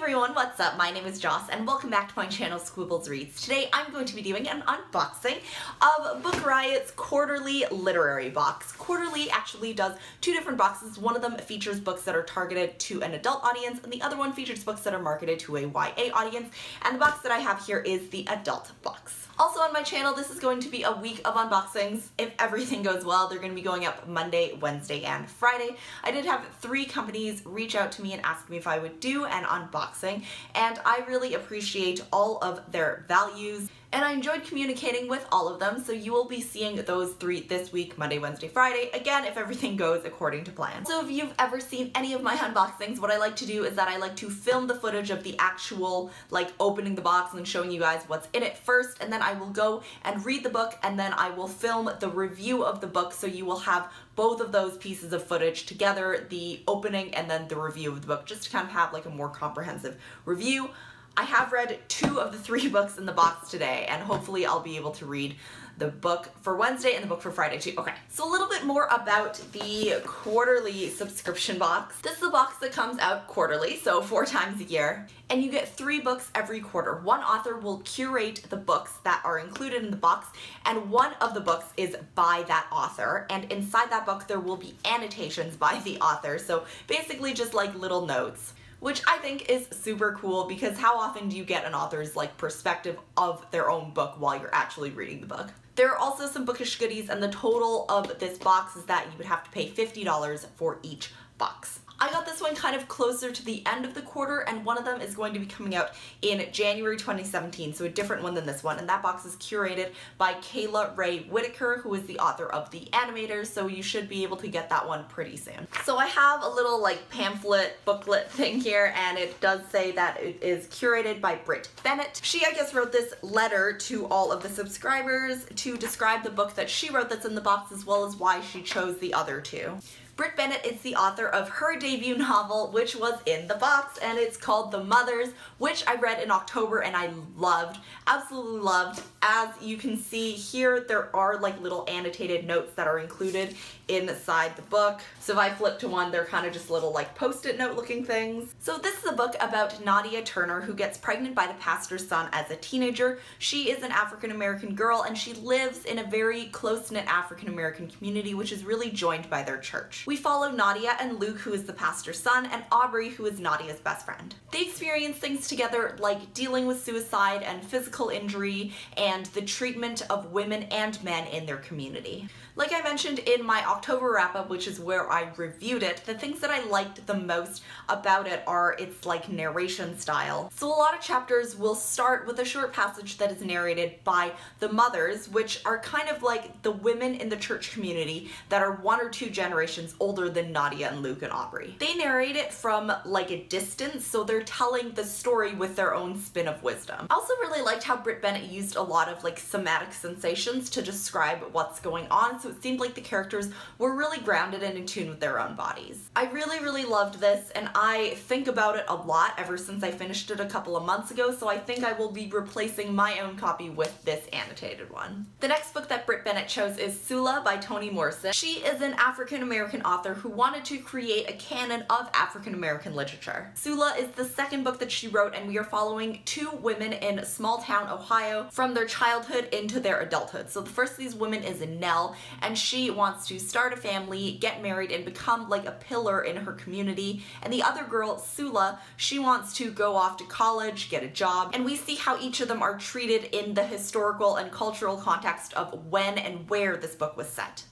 everyone, what's up? My name is Joss and welcome back to my channel squibblesreads. Today I'm going to be doing an unboxing of Book Riot's quarterly literary box. Quarterly actually does two different boxes. One of them features books that are targeted to an adult audience and the other one features books that are marketed to a YA audience, and the box that I have here is the adult box. Also on my channel, this is going to be a week of unboxings. If everything goes well, they're going to be going up Monday, Wednesday, and Friday. I did have 3 companies reach out to me and ask me if I would do an unboxing, and I really appreciate all of their values. And I enjoyed communicating with all of them, so you will be seeing those 3 this week, Monday, Wednesday, Friday, again, if everything goes according to plan. So if you've ever seen any of my unboxings, what I like to do is that I like to film the footage of the actual, like, opening the box and showing you guys what's in it first, and then I will go and read the book, and then I will film the review of the book, so you will have both of those pieces of footage together, the opening and then the review of the book, just to kind of have, like, a more comprehensive review. I have read 2 of the 3 books in the box today, and hopefully I'll be able to read the book for Wednesday and the book for Friday too. Okay, so a little bit more about the quarterly subscription box. This is a box that comes out quarterly, so 4 times a year, and you get 3 books every quarter. One author will curate the books that are included in the box, and one of the books is by that author, and inside that book there will be annotations by the author, so basically just like little notes, which I think is super cool because how often do you get an author's like perspective of their own book while you're actually reading the book? There are also some bookish goodies, and the total of this box is that you would have to pay $50 for each box. I got this one kind of closer to the end of the quarter, and one of them is going to be coming out in January 2017, so a different one than this one, and that box is curated by Kayla Ray Whitaker, who is the author of The Animators, so you should be able to get that one pretty soon. So I have a little like pamphlet booklet thing here, and it does say that it is curated by Britt Bennett. She, I guess, wrote this letter to all of the subscribers to describe the book that she wrote that's in the box, as well as why she chose the other 2. Britt Bennett is the author of her debut novel, which was in the box, and it's called The Mothers, which I read in October and I loved, absolutely loved. As you can see here, there are like little annotated notes that are included inside the book. So if I flip to one, they're kind of just little like post-it note looking things. So this is a book about Nadia Turner, who gets pregnant by the pastor's son as a teenager. She is an African-American girl, and she lives in a very close-knit African-American community, which is really joined by their church. We follow Nadia and Luke, who is the pastor's son, and Aubrey, who is Nadia's best friend. They experience things together like dealing with suicide and physical injury and the treatment of women and men in their community. Like I mentioned in my October wrap-up, which is where I reviewed it, the things that I liked the most about it are its like narration style. So a lot of chapters will start with a short passage that is narrated by the mothers, which are kind of like the women in the church community that are 1 or 2 generations older than Nadia and Luke and Aubrey. They narrate it from like a distance, so they're telling the story with their own spin of wisdom. I also really liked how Britt Bennett used a lot of like somatic sensations to describe what's going on, so it seemed like the characters were really grounded and in tune with their own bodies. I really loved this, and I think about it a lot ever since I finished it a couple of months ago, so I think I will be replacing my own copy with this annotated one. The next book that Britt Bennett chose is Sula by Toni Morrison. She is an African-American author who wanted to create a canon of African-American literature. Sula is the second book that she wrote, and we are following 2 women in small town Ohio from their childhood into their adulthood. So the first of these women is Nell, and she wants to start a family, get married, and become like a pillar in her community. And the other girl, Sula, she wants to go off to college, get a job, and we see how each of them are treated in the historical and cultural context of when and where this book was set.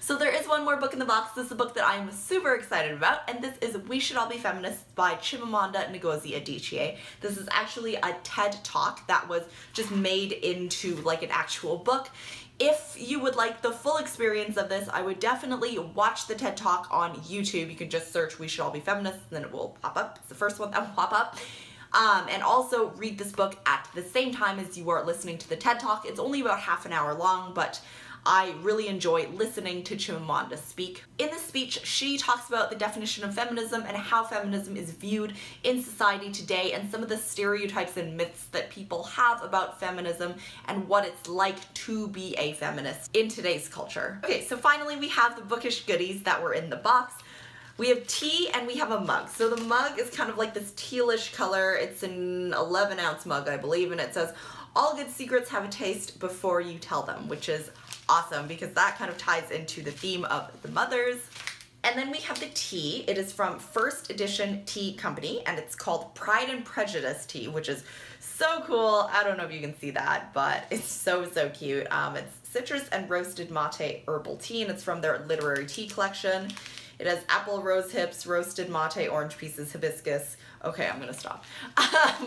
So there is one more book in the box. This is a book that I'm super excited about, and this is We Should All Be Feminists by Chimamanda Ngozi Adichie. This is actually a TED Talk that was just made into like an actual book. If you would like the full experience of this, I would definitely watch the TED Talk on YouTube. You can just search We Should All Be Feminists, and then it will pop up. It's the first one that will pop up. And also read this book at the same time as you are listening to the TED Talk. It's only about half an hour long, but I really enjoy listening to Chimamanda speak. In this speech, she talks about the definition of feminism and how feminism is viewed in society today, and some of the stereotypes and myths that people have about feminism and what it's like to be a feminist in today's culture. Okay, so finally we have the bookish goodies that were in the box. We have tea and we have a mug. So the mug is kind of like this tealish color. It's an 11-ounce mug, I believe, and it says, "All good secrets have a taste before you tell them," which is awesome because that kind of ties into the theme of the mothers. And then we have the tea. It is from First Edition Tea Company, and it's called Pride and Prejudice tea, which is so cool. I don't know if you can see that, but it's so, so cute. It's citrus and roasted mate herbal tea, and it's from their literary tea collection. It has apple, rose hips, roasted mate, orange pieces, hibiscus. Okay, I'm gonna stop.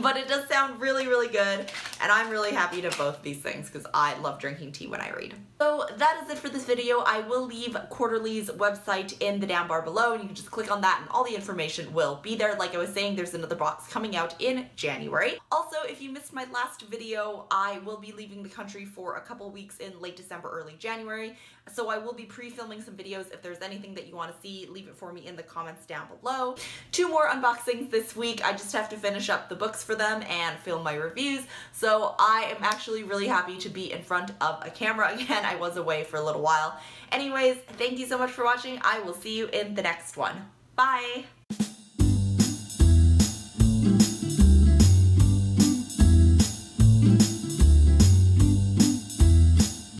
But it does sound really, really good, and I'm really happy to both of these things because I love drinking tea when I read. So that is it for this video. I will leave Quarterly's website in the down bar below, and you can just click on that and all the information will be there. Like I was saying, there's another box coming out in January. Also, if you missed my last video, I will be leaving the country for a couple weeks in late December, early January. So I will be pre-filming some videos. If there's anything that you want to see, leave it for me in the comments down below. 2 more unboxings this week. I just have to finish up the books for them and film my reviews. So I am actually really happy to be in front of a camera again. I was away for a little while. Anyways, thank you so much for watching. I will see you in the next one. Bye!